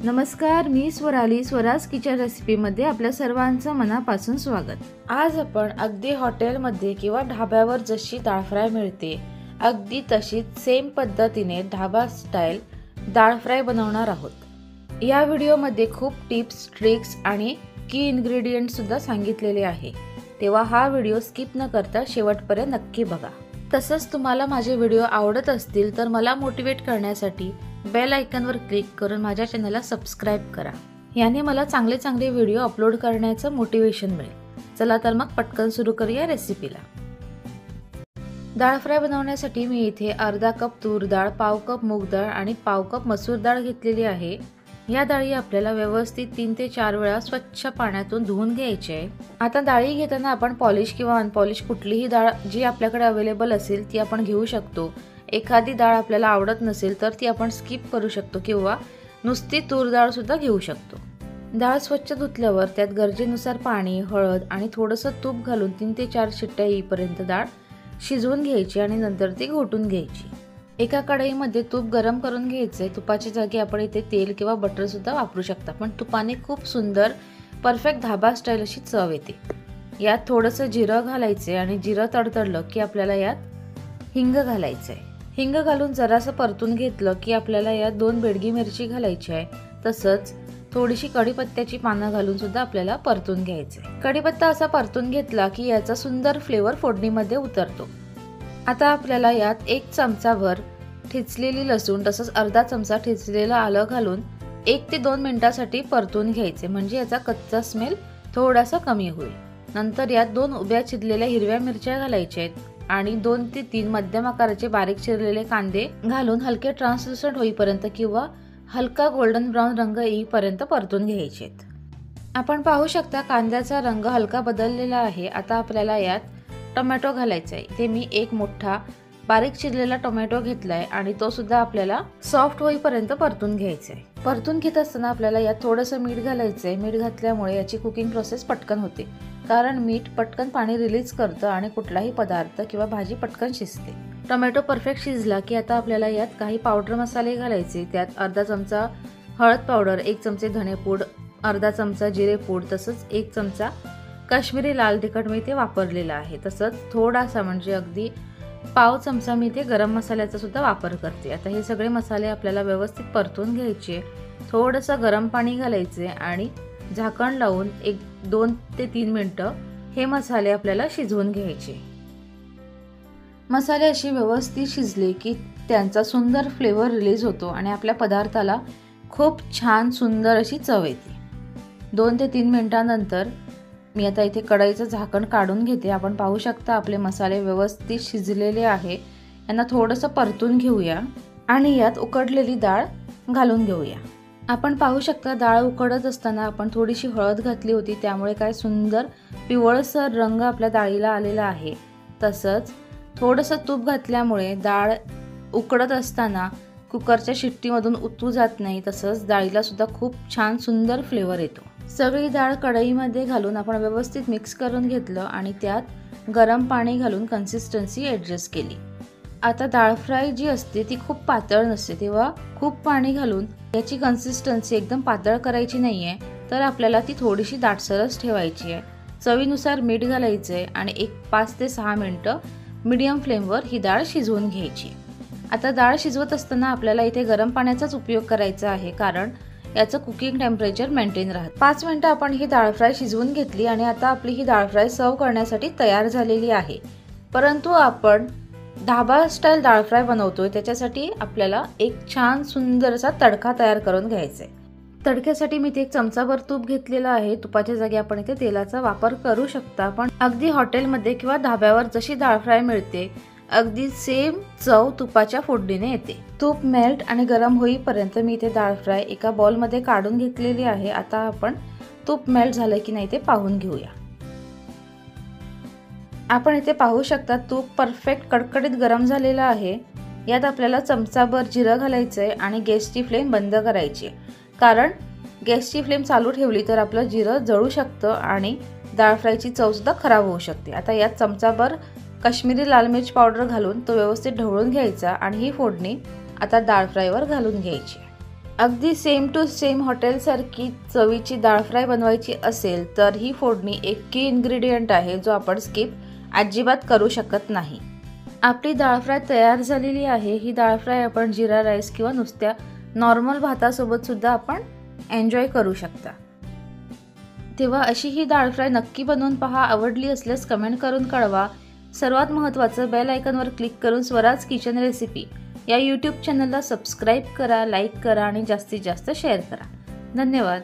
नमस्कार, मी स्वराली. स्वराज किचन रेसिपीमध्ये आपल्या सर्वांचं मनापासून स्वागत. आज आपण अगदी हॉटेलमध्ये किंवा ढाब्यावर जशी डाळ फ्राय मिळते अगदी तशीच सेम पद्धतीने ढाबा स्टाईल डाळ फ्राय बनवणार आहोत. या व्हिडिओमध्ये खूप टिप्स, ट्रिक्स आणि की इन्ग्रेडियंट सुद्धा सांगितलेले आहे, तेव्हा हा व्हिडिओ स्किप न करता शेवटपर्यंत नक्की बघा. तसंच तुम्हाला माझे व्हिडिओ आवडत असतील तर मला मोटिवेट करण्यासाठी बेल आयकॉनवर क्लिक करून माझ्या चॅनलला सबस्क्राइब करा. याने मला चांगले चांगले व्हिडिओ अपलोड करण्याचं मोटिवेशन मिळेल. चला तर मग पटकन सुरू करूया रेसिपीला. डाळ फ्राय बनवण्यासाठी मी इथे अर्धा कप तूर डाळ, पाव कप मूग डाळ आणि पाव कप मसूर डाळ घेतलेली आहे. या डाळी आपल्याला व्यवस्थित 3 ते 4 वेळा स्वच्छ पाण्यातून धुवून घ्यायचे आहे. आता डाळी घेताना आपण पॉलिश किंवा अनपॉलिश कुठलीही डाळ जी आपल्याकडे अवेलेबल असेल ती आपण घेऊ शकतो. एखादी डाळ आपल्याला आवडत नसेल तर ती आपण स्किप करू शकतो किंवा नुसती तूर डाळ सुद्धा घेऊ शकतो. डाळ स्वच्छ धुतल्यावर त्यात गरजेनुसार पाणी, हळद आणि थोडंसं तूप घालून 3 ते 4 शिट्ट्या येईपर्यंत डाळ शिजवून घ्यायची आणि नंतर ती घोटून घ्यायची. एका कढईमध्ये तूप गरम करून घ्यायचे. तुपाच्या जागी आपण इथे तेल किंवा बटर सुद्धा वापरू शकता, पण तुपाने खूप सुंदर परफेक्ट धाबा स्टाईल अशी चव येते. यात थोडंसं जिरं घालायचे आणि जिरं तडतडलं की आपल्याला यात हिंग घालायचंय. हिंग घालून जरासं परतून घेतलं की आपल्याला यात 2 बेडगी मिरची घालायची आहे. तसंच थोडीशी कढीपत्त्याची पानं घालून सुद्धा आपल्याला परतून घ्यायचंय. कढीपत्ता असा परतून घेतला की याचा सुंदर फ्लेवर फोडणीमध्ये उतरतो. आता आपल्याला यात 1 चमचाभर ठेचलेली लसूण तसंच अर्धा चमचा ठेचलेलं आलं घालून 1 ते 2 मिनिटांसाठी परतून घ्यायचे, म्हणजे याचा कच्चा स्मेल थोडासा कमी होईल. नंतर यात 2 उभ्या चिरलेल्या हिरव्या मिरच्या घालायच्या आहेत आणि 2 ते 3 मध्यम आकाराचे बारीक चिरलेले कांदे घालून हलके ट्रान्सलुसंट होईपर्यंत किंवा हलका गोल्डन ब्राऊन रंग येईपर्यंत परतून घ्यायचे आहेत. आपण पाहू शकता कांद्याचा रंग हलका बदललेला आहे. आता आपल्याला यात टोमॅटो घालायचा आहे. इथे मी 1 मोठा बारीक चिरलेला टोमॅटो घेतलाय आणि तो सुद्धा आपल्याला सॉफ्ट होईपर्यंत परतून घ्यायचा आहे. परतून घेत असताना आपल्याला यात थोडंसं मीठ घालायचंय. मीठ घातल्यामुळे याची कुकिंग प्रोसेस पटकन होते, कारण मीठ पटकन पाणी रिलीज करतं आणि कुठलाही पदार्थ किंवा भाजी पटकन शिजते. टोमॅटो परफेक्ट शिजला की आता आपल्याला यात काही पावडर मसाले घालायचे. त्यात अर्धा चमचा हळद पावडर, 1 चमचे धनेपूड, अर्धा चमचा जिरे पूड, तसंच 1 चमचा काश्मीरी लाल तिखट मी ते वापरलेलं आहे. तसंच थोडासा म्हणजे अगदी पाव चमचा मी ते गरम मसाल्याचा सुद्धा वापर करते. आता हे सगळे मसाले आपल्याला व्यवस्थित परतून घ्यायचे. थोडंसं गरम पाणी घालायचे आणि झाकण लावून 2 ते 3 मिनिटं हे मसाले आपल्याला शिजवून घ्यायचे. मसाले असे व्यवस्थित शिजले की त्यांचा सुंदर फ्लेवर रिलीज होतो आणि आपल्या पदार्थाला खूप छान सुंदर अशी चव येते. 2 ते 3 मिनिटांनंतर मी आता इथे कढईचं झाकण काढून घेते. आपण पाहू शकता आपले मसाले व्यवस्थित शिजलेले आहे. यांना थोडंसं परतून घेऊया आणि यात उकडलेली डाळ घालून घेऊया. आपण पाहू शकता डाळ उकडत असताना आपण थोडीशी हळद घातली होती, त्यामुळे काय सुंदर पिवळसर रंग आपल्या डाळीला आलेला आहे. तसंच थोडंसं तूप घातल्यामुळे डाळ उकडत असताना कुकरच्या शिट्टीमधून उतू जात नाही. तसंच डाळीला सुद्धा खूप छान सुंदर फ्लेवर येतो. सगळी डाळ कढईमध्ये घालून आपण व्यवस्थित मिक्स करून घेतलं आणि त्यात गरम पाणी घालून कन्सिस्टन्सी ॲडजस्ट केली. आता डाळ फ्राय जी असते ती खूप पातळ नसते, तेव्हा खूप पाणी घालून याची कन्सिस्टन्सी एकदम पातळ करायची नाही आहे, तर आपल्याला ती थोडीशी दाटसरच ठेवायची आहे. चवीनुसार मीठ घालायचं आहे आणि 5 ते 6 मिनिटं मीडियम फ्लेमवर ही डाळ शिजवून घ्यायची. आता डाळ शिजवत असताना आपल्याला इथे गरम पाण्याचाच उपयोग करायचा आहे, कारण याचं कुकिंग टेम्परेचर मेंटेन राहतं. 5 मिनिटं आपण ही डाळ फ्राय शिजवून घेतली आणि आता आपली ही डाळ फ्राय सर्व करण्यासाठी तयार झालेली आहे. परंतु आपण ढाबा स्टाईल डाळ फ्राय बनवतोय, त्याच्यासाठी आपल्याला एक छान सुंदर असा तडका तयार करून घ्यायचा आहे. तडक्यासाठी मी इथे 1 चमचाभर तूप घेतलेलं आहे. तुपाच्या जागी आपण इथे तेलाचा वापर करू शकता, पण अगदी हॉटेलमध्ये किंवा ढाब्यावर जशी डाळ फ्राय मिळते अगदी सेम चव तुपाच्या फोडणीने येते. तूप मेल्ट आणि गरम होईपर्यंत मी इथे डाळ फ्राय एका बॉलमध्ये काढून घेतलेली आहे. आता आपण तूप मेल्ट झालं की नाही ते पाहून घेऊया. आपण इथे पाहू शकता तूप परफेक्ट कडकडीत गरम झालेलं आहे. यात आपल्याला चमचाभर जिरं घालायचंय आणि गॅसची फ्लेम बंद करायची, कारण गॅसची फ्लेम चालू ठेवली तर आपलं जिरं जळू शकतं आणि डाळ फ्रायची चव सुद्धा खराब होऊ शकते. आता यात चमचाभर काश्मीरी लाल मिर्च पावडर घालून तो व्यवस्थित ढवळून घ्यायचा आणि ही फोडणी आता डाळ फ्रायवर घालून घ्यायची. अगदी सेम टू सेम हॉटेलसारखी चवीची डाळ फ्राय बनवायची असेल तर ही फोडणी एक की इन्ग्रेडियंट आहे जो आपण स्किप अजिबात करू शकत नाही। आपली डाळ फ्राय तयार झालेली आहे। ही डाळ फ्राय आपण जिरा राईस किंवा नुसत्या नॉर्मल भातासोबत सुद्धा आपण एन्जॉय करू शकता। तेव्हा अशी ही डाळ फ्राय नक्की बनवून पहा। आवडली असल्यास कमेंट करून कळवा। सर्वात महत्त्वाचं बेल आयकॉनवर क्लिक करून स्वराज किचन रेसिपी या यूट्यूब चॅनलला सबस्क्राईब करा, लाईक करा आणि जास्तीत जास्त शेअर करा। धन्यवाद।